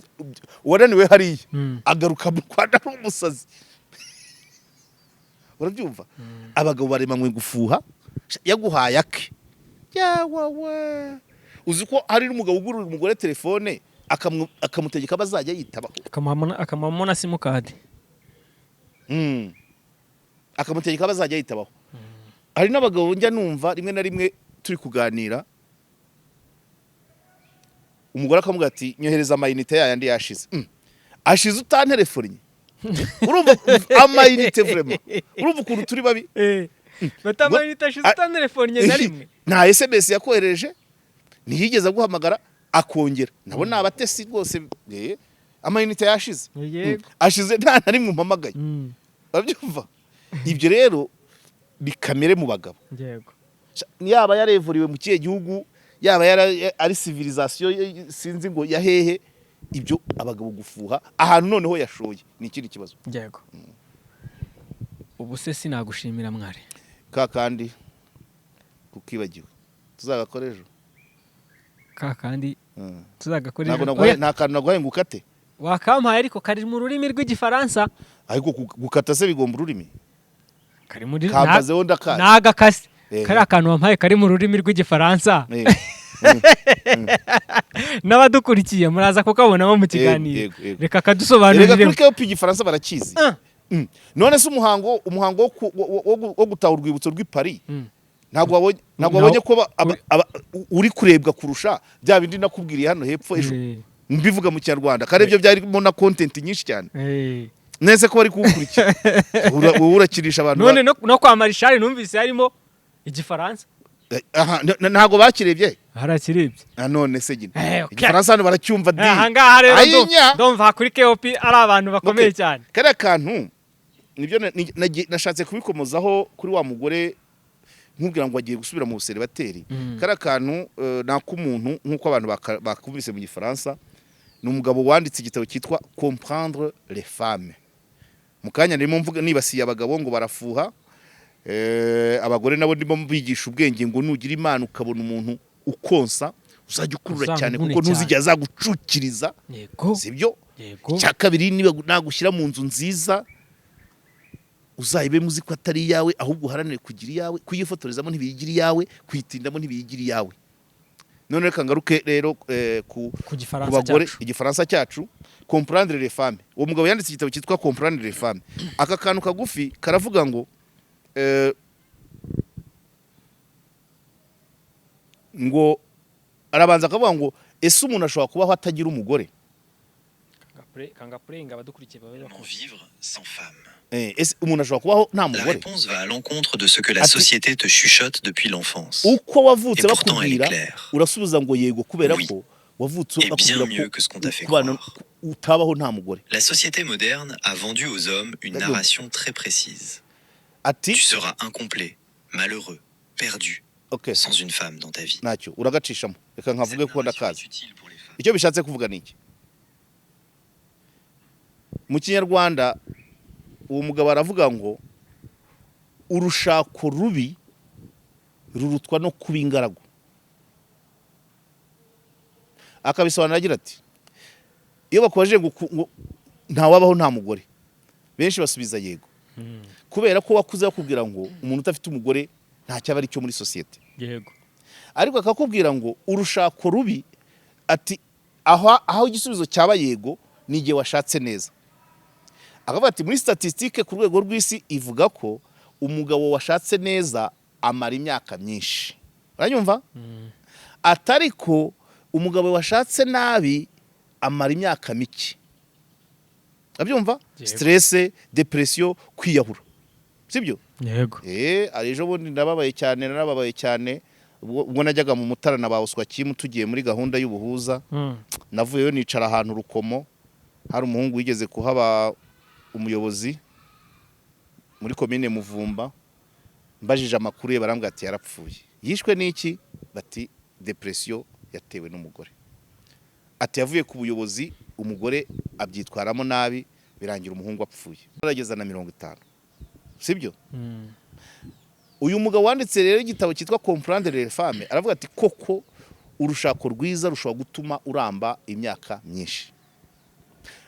uwananiwe hariya agaruka mu Rwanda ari umusazi urabyumva abagabo baremanywe gufuha yaguhaye ake yawawe uzi ko hari n'umugabo ugurira umugore telefone akamutegeka bazajya yitabaho akamamo na simukadi akamutegeka bazajya yitabaho hari n'abagabo njya numva rimwe na rimwe turi kuganira umugore akamubwira ati nyohereza amayinite yayandi yashize ashize utantelefonnye urumva amayinite vraiment urumva ukuntu turi babi batamayinite ashize utantelefonnye na rimwe nta SMS yakohereje ntiyigeze guhamagara akongera nabo ni abatesi rwose amayinite yashize ashize nta na rimwe umpamagaye urabyumva ibyo rero bikamere mu bagabo yaba yarevuriwe mu kiye gihugu yaba ari civilisation sinzi ngo yahehe ibyo abagabo gufuha ahantu noneho yashoye ni ikindi kibazo yego ubu se sinagushimira mwari kandi kukibagiwe tuzagakora ejo kandi tuzagakora ejo nta kantu naguhaye ngo ukate wakampaye ariko kari mu rurimi rw'igifaransa ariko gukata se bigomba ururimi kari muri kambazeho ndakase nagakase kari akantu wampaye kari mu rurimi rw'igifaransa n'abadukurikiye muraza kukabonamo mu kiganiro reka kadusobanurire reka kuri kepi igifaransa barakizi none se umuhango wo gutaha urwibutso rw'i Paris ntabwo wabonye ko uri kurebwa kurusha bya bindi nakubwiriye hano hepfo ejo mbivuga mu Kinyarwanda kandi ibyo byarimo na content nyinshi cyane nese ko bari kuwukurikira urakirisha abantu none no kwa Marishari numvise harimo igifaransa ntago bakirebye harakirebye none se gine igifaransa hano baracyumva di ahangaha rero ndumva kuri KOP ari abantu bakomeye cyane kare kantu nibyo nashatse kubikomozaho kuri wa mugore nkubwira ngo agiye gusubira mu buseribateri kare kantu nako umuntu nkuko abantu bakumvise mu gifaransa ni umugabo wanditse igitabo cyitwa Comprendre les femmes. Mu kanya ndimo mvuga nibasiye abagabo ngo barafuha, abagore nabo ndimo bigisha ubwenge ngo nugira Imana ukabona umuntu ukonsa uzajya ukurura cyane kuko ntuzijya azagucukiriza. Sibyo? Cya kabiri niba nagushyira mu nzu nziza uzayibe muzi ko atari yawe, ahubwo uharanire kugira iyawe, kuyifotorezamo ntibiyigira iyawe, kwitindamo ntibiyigira iyawe. None reka ngaruke rero ku bagore, igifaransa cyacu Comprendre les femmes. Uwo mugabo yanditse igitabo cyitwa Comprendre les femmes. Aka kantu kagufi karavuga ngo arabanza akavuga ngo ese umuntu ashobora kubaho atagira umugore? Comment vivre sans femme? Ese umuntu ashobora kubaho nta La mugore? réponse va à l'encontre de ce que la société te chuchote depuis l'enfance. Uko wavutse Et pourtant, elle est bakubwira claire. urasubiza ngo yego kubera Oui. ko wavutse Et bien bakubwira mieux que ce qu'on t'a fait ko croire. utabaho nta mugore. La société moderne a vendu aux hommes une D'accord. narration très précise. Ati Tu seras incomplet, malheureux, perdu, okay, sans une femme dans ta vie. ntacyo uragacishamo reka Cette nkavuge ko narration ndakazi. est utile pour les femmes. Icyo bishatse kuvuga ni iki? Mu Kinyarwanda uwo mugabo aravuga ngo urushako rubi rurutwa no kuba ingaragu. Akabisobanura agira ati iyo bakubajije ngo ntawabaho nta mugore, benshi basubiza yego, kubera ko wakuze bakubwira ngo umuntu utafite umugore nta cyaba ari cyo muri societe. Yego. Ariko akakubwira ngo urushako rubi, ati aho igisubizo cyaba yego ni igihe washatse neza. Akavuga ati muri statistique ku rwego rw'isi ivuga ko umugabo washatse neza amara imyaka myinshi. Uranyumva? Atari ko umugabo washatse nabi amara imyaka mike. Abyumva? Stress, depression, kwiyahura. Sibyo? Yego. Arijo bundi narababaye cyane ubwo najyaga mu Mutara na bawuswa kimu tugiye muri gahunda y'ubuhuza. Navuyeyo nicara ahantu Rukomo, hari umuhungu wigeze kuhaba umuyobozi muri commune Muvumba, mbajije amakuru ye barambwira ati yarapfuye. Yishwe n'iki? Bati depression yatewe n'umugore. Ati yavuye ku buyobozi umugore abyitwaramo nabi birangira umuhungu apfuye. Arageza na 50. Sibyo? Uyu mugabo wanditse rero igitabo cyitwa Comprendre les femmes aravuga ati koko urushako rwiza rushobora gutuma uramba imyaka myinshi,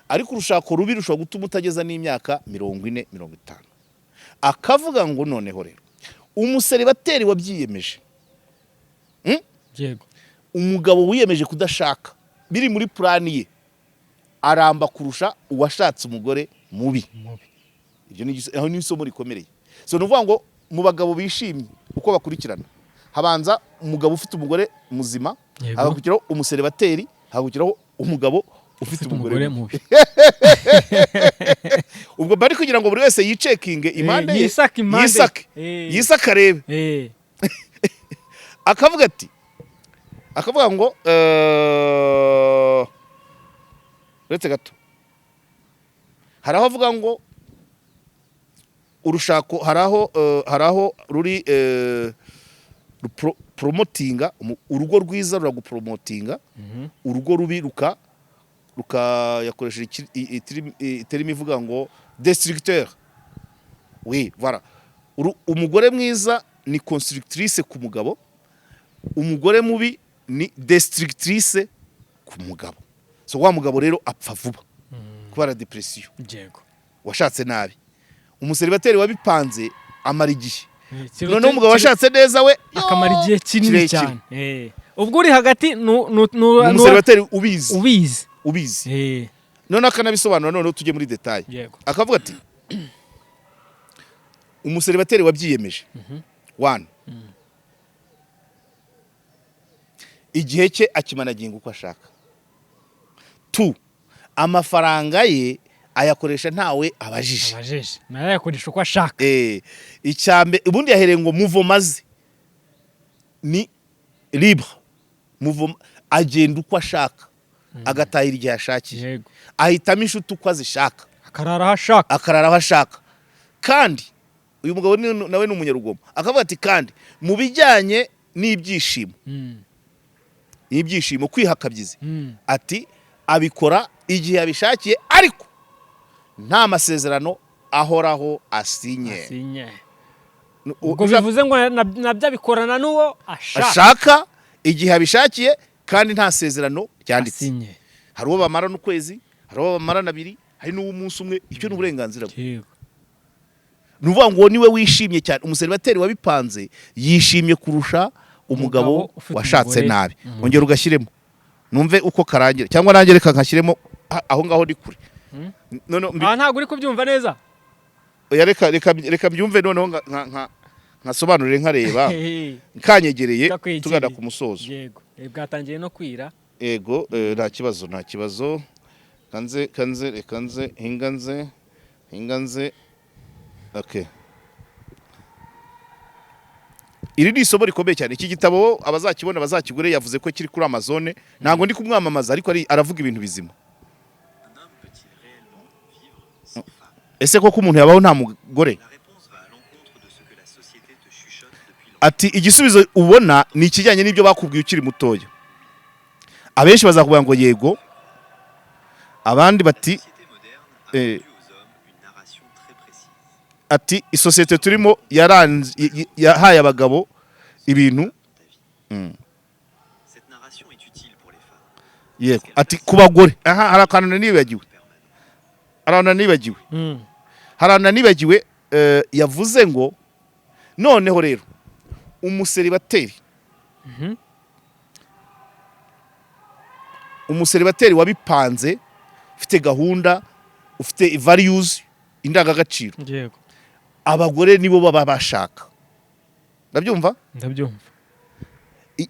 ariko urushako rubi rushobora gutuma utageza n'imyaka 40 50. Akavuga ngo noneho rero umuseribateri wabyiyemeje, Yego. umugabo wiyemeje kudashaka biri muri plani ye aramba kurusha uwashatse umugore mubi. Ibyo ni isomo rikomereye. So nuvuga ngo mu bagabo bishimye uko bakurikirana habanza umugabo ufite umugore muzima, hagakukiraho umuseribateri, hagakukiraho umugabo ufite umugore mubi. Ubwo bari kugira ngo buri wese yicekinge impande ye, yisaka rebe. Akavuga ati akavuga ngo uretse gato haraho avuga ngo urushako haraho ruri promotinga urugo rwiza ruragupromotinga, urugo rubi yakoresheje iterimi ivuga ngo destructeur. Oui, voilà. Umugore mwiza ni constructrice ku mugabo, umugore mubi ni destructrice ku mugabo. So wa mugabo rero apfa vuba kubera depression. Yego. Washatse nabi. Umuseribateri wabipanze amara igihe. None umugabo washatse neza we akamara igihe kinini cyane. Ubwo uri hagati umuseribateri ubizi. Ubizi. None akanabisobanura none tujye muri detail. Akavuga ati umuseribateri wabyiyemeje. 1. Igihe cye akimanaginga uko ashaka. 2. Amafaranga ye ayakoresha ntawe abajije. Naye ayakoresha uko ashaka. Icyambe ubundi yahereye ngo muvomaze ni libre. Agenda uko ashaka. Agatahira igihe ashakiye. Ahitamo inshuti uko azishaka. Akarara aho ashaka. Kandi uyu mugabo nawe ni umunyarugomo. Akavuga ati kandi mu bijyanye n'ibyishimo. Ibyishimo kwihakabyize. Ati abikora igihe abishakiye ariko nta masezerano ahoraho asinye. ubwo bivuze ngo nabyo abikorana n'uwo ashaka igihe abishakiye kandi nta sezerano ryanditse. Hari uwo bamara n'ukwezi, hari uwo bamara n'abiri, hari n'umunsi umwe. Icyo ni uburenganzira bwe. Nuvuga ngo niwe wishimye cyane. Umuseribateri wabipanze yishimye kurusha umugabo washatse nabi. Ongera ugashyiremo numve uko karangira, cyangwa nanjye reka nkashyiremo aho ngaho ndi kure. Ntabwo uri kubyumva neza. Reka byumve noneho nkasobanurire nkareba nkanyegereye tugana ku musozo. Yego bwatangiye no kwira. Yego nta kibazo kanze hinganze. Okay. Iri ni isomo rikomeye cyane. Iki gitabo abazakibona bazakigure, yavuze ko kiri kuri Amazon. Ntabwo ndi kumwamamaza ariko aravuga ibintu bizima. Ese koko umuntu yabaho nta mugore? Ati igisubizo ubona ni ikijyanye n'ibyo bakubwiye ukiri mutoya. Abenshi bazakubwira ngo yego, abandi bati ati isosiyete turimo yahaye abagabo ibintu. Yego ati ku bagore hari akantu nibagiwe. Yavuze ngo noneho rero umuseribateri wabipanze, ufite gahunda, ufite values, indangagaciro. Yego. Abagore nibo baba bashaka. Ndabyumva?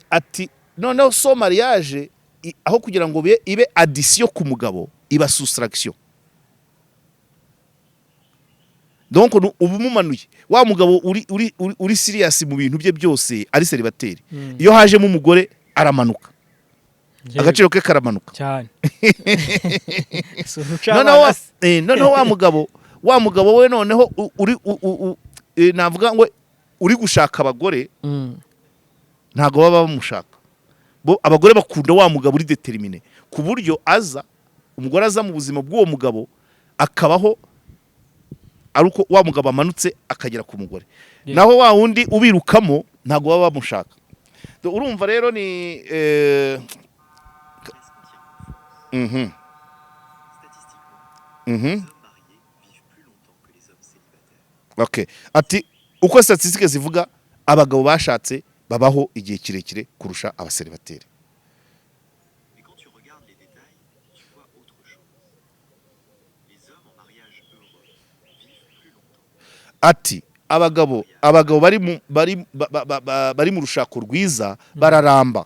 Ati noneho so mariage aho kugira ngo ibe addition ku mugabo, iba soustraction. Donc ubu mumanuye wa mugabo uri serious mu bintu bye byose ari seribateri. Iyo hajemo umugore aramanuka. Agaciro ke karamanuka cyane. Noneho wa mugabo we noneho navuga ngo uri gushaka abagore, ntago baba bamushaka. Abagore bakunda wa mugabo uri determine ku buryo umugore aza mu buzima bw'uwo mugabo akabaho ari uko wa mugabo amanutse akagera ku mugore. Naho wa wundi ubirukamo ntago baba bamushaka. Urumva rero ni Okay. Ati uko statistique zivuga abagabo bashatse babaho igihe kirekire kurusha abaseribateri. Ati abagabo bari mu rushako rwiza bararamba.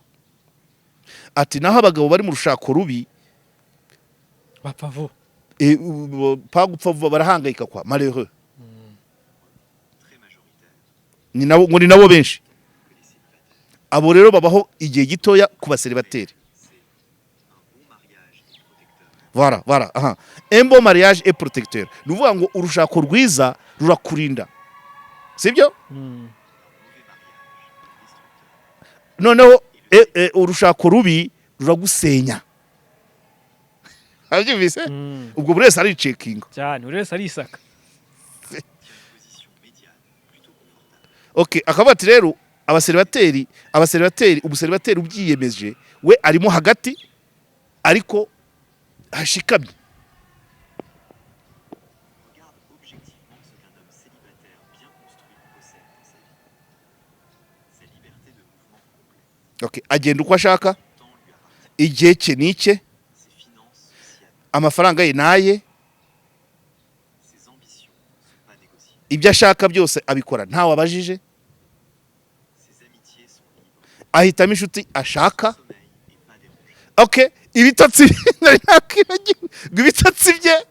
Ati naho abagabo bari mu rushako rubi bapfa vuba. Pagupfa vuba, barahangayika kwa malheureux. Ni nabo benshi. Abo rero babaho igihe gitoya ku baseribateri. Voilà. Un bon mariage est protecteur. Nuvuga ngo urushako rwiza rurakurinda. Sibyo? Noneho urushako rubi ruragusenya. Abyumvise? Ubwo buri wese ari checking. Cyane, buri wese ari isaka. Okay, akabati rero abaseribateri umuseribateri ubyiyemeje we arimo hagati ariko hashikamye. Okay, agenda uko ashaka, igihe cye nike, amafaranga ye naye, ibyo ashaka byose abikora ntawe abajije, ahitamo inshuti ashaka. Okay, ibitotsi bye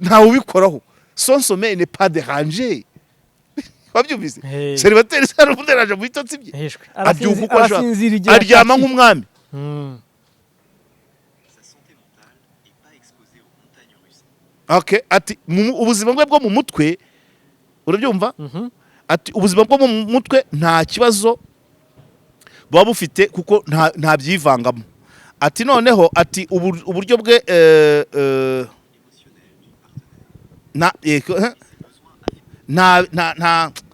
ntawe ubikoraho. Son sommeil n'est pas dérangé. Wabyumvise? Seribateri sara umuderaje mu bitotsi bye. Abyuka uko ashaka. Aryama nk'umwami. Okay, ati ubuzima bwe bwo mu mutwe urabyumva? Ati ubuzima bwo mu mutwe nta kibazo buba bufite kuko nta byivangamo. ati noneho ati uburyo bwe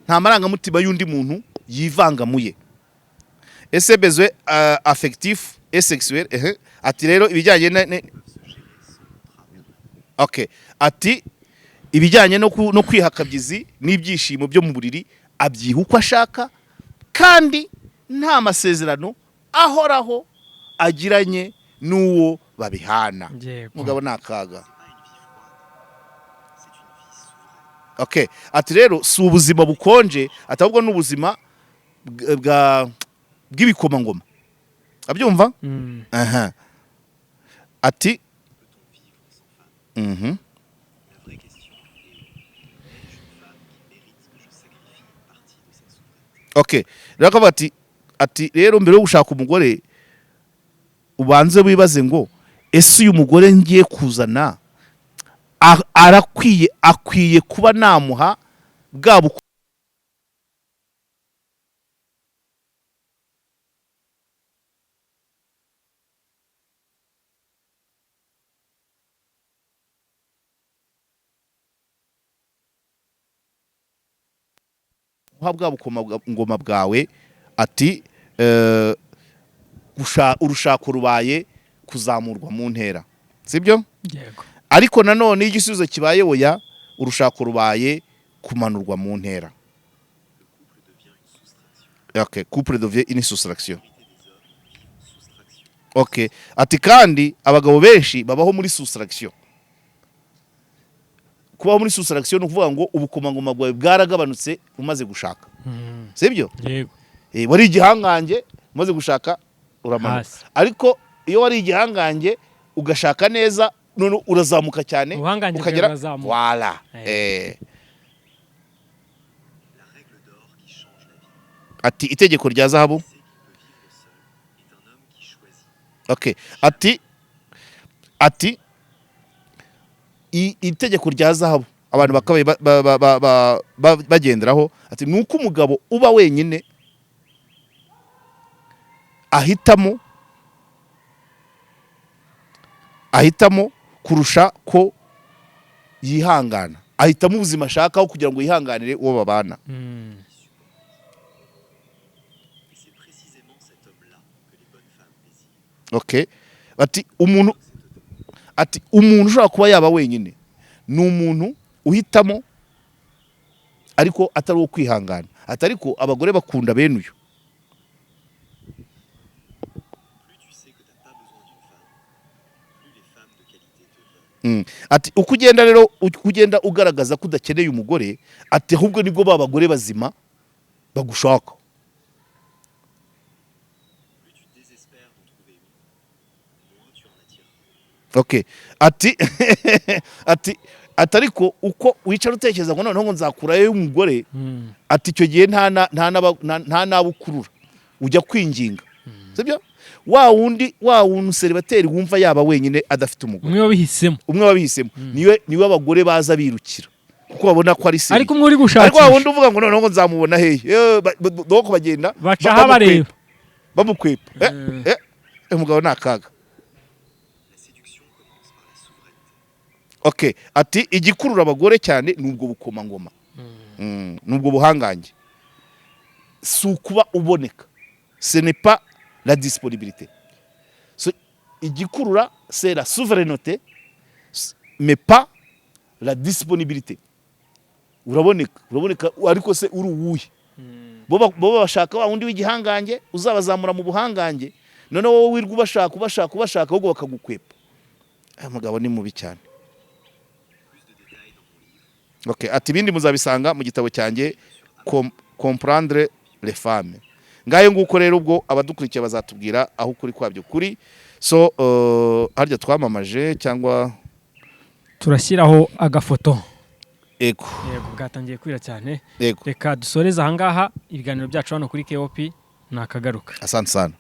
nta marangamutima y'undi muntu yivangamuye. Ese besoin affectif et sexuel ati rero ibijyanye okay, ati ibijyanye no kwihakabyizi n'ibyishimo byo mu buriri abyiha uko ashaka kandi nta masezerano ahoraho agiranye n'uwo babihana. Mugabo nakaga. Okay, ati rero si ubuzima bukonje atabwo n'ubuzima bw'ibikomangoma. Abyumva? Aha. Ati Okay, rero akavuga ati rero mbere yo gushaka umugore ubanze wibaze ngo ese uyu mugore ngiye kuzana akwiye kuba namuha bwa bukomangoma bwawe. Ati urushako rubaye kuzamurwa mu ntera, sibyo? Yego. Ariko nanone igisubizo kibaye oya, urushako rubaye kumanurwa mu ntera. Okay, couple devient une soustraction. Okay, ati kandi abagabo benshi babaho muri soustraction. Kubaho muri soustraction no kuvuga ngo ubukomangoma bwawe bwaragabanutse umaze gushaka. Sibyo? Yego. Wari igihangange umaze gushaka uramanuka. Ariko iyo wari igihangange ugashaka neza none urazamuka cyane ukagera wala. Ati itegeko rya zahabu. Okay, ati itegeko rya zahabu abantu bakabaye bagenderaho ati nuko umugabo uba wenyine ahitamo kurusha ko yihangana, ahitamo ubuzima ashakaho kugira ngo yihanganire uwo babana. Okay, ati umuntu ushobora kuba yaba wenyine ni umuntu uhitamo ariko atari uwo kwihangana. Ati ariko abagore bakunda bene uyu. Ati uko ugenda rero ugenda ugaragaza ko udakeneye umugore, ati ahubwo nibwo babagore bazima bagushaka. Okay, ati ariko uko wicara utekereza ngo noneho nzakurayo umugore, ati icyo gihe nta nabukurura ujya kwinginga. Sibyo? Wa wundi celibateri wumva yaba wenyine adafite umugore. Umwe wabihisemo. Niwe abagore baza birukira. Kuko babona ko ari seri. Ariko umwe uri gushakisha. Ariko wa wundi uvuga ngo noneho nzamubona hehe. Doko bagenda bacaha bareba. Bamukwepa. Umugabo nakaga. Okay, ati igikurura abagore cyane nubwo bukomangoma. Nubwo buhangange. Sukuba uboneka. Ce n'est pas la disponibilité. So, igikurura c'est la souveraineté mais pas la disponibilité. Uraboneka ariko se uri uwuhe. Bo bashaka wa wundi w'igihangange uzabazamura mu buhangange, none wowe wirwa ubashaka ahubwo bakagukwepa. Mugabo ni mubi cyane. Okay, ati bindi muzabisanga mu gitabo cyanjye Comprendre les femmes. Ngayo nguko rero ubwo abadukurikiye bazatubwira aho kuri kwabyo kuri. So harya twamamaje cyangwa turashyiraho agafoto. Yego bwatangiye kwira cyane. Yego. Reka dusoreze aha ngaha ibiganiro byacu hano kuri KOP nakagaruka. Asante sana.